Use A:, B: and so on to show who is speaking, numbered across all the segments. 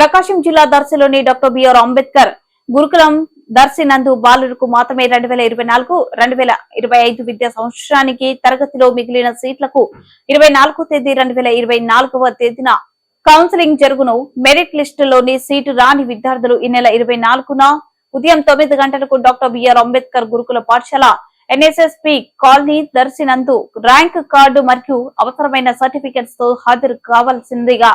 A: ప్రకాశం జిల్లా దర్శిలోని doctor BR Ambedkar గురుకులం దర్శి నందు బాలులకు మాత్రమే 2024-2025 విద్యా సంవత్సరానికి తరగతిలో మిగిలిన సీట్లకు 24 తేదీ 2024వ తేదీన కౌన్సిలింగ్ జరుగును. మెరిట్ లిస్టులోని సీటు రాని విద్యార్థులు ఈ నెల 24న ఉదయం 9 గంటలకు డాక్టర్ బిఆర్ అంబేద్కర్ గురుకుల పాఠశాల ఎన్ఎస్ఎస్పి కాలనీ దర్శి నందు ర్యాంక్ కార్డు మరియు అవసరమైన సర్టిఫికెట్స్ తో హాజరు కావాల్సిందిగా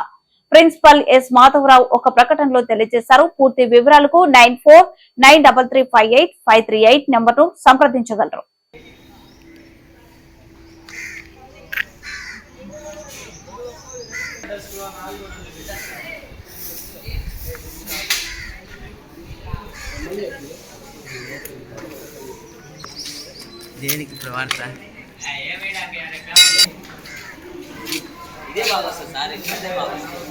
A: ప్రిన్సిపల్ ఎస్ మాధవరావు ఒక ప్రకటనలో తెలియజేశారు. పూర్తి వివరాలకు 9493358538 నంబర్ను సంప్రదించగలరు.
B: దేనికి ప్రవార్త ఇదే బాగా వస్తుంది సార్, ఇదే బాగా వస్తుంది.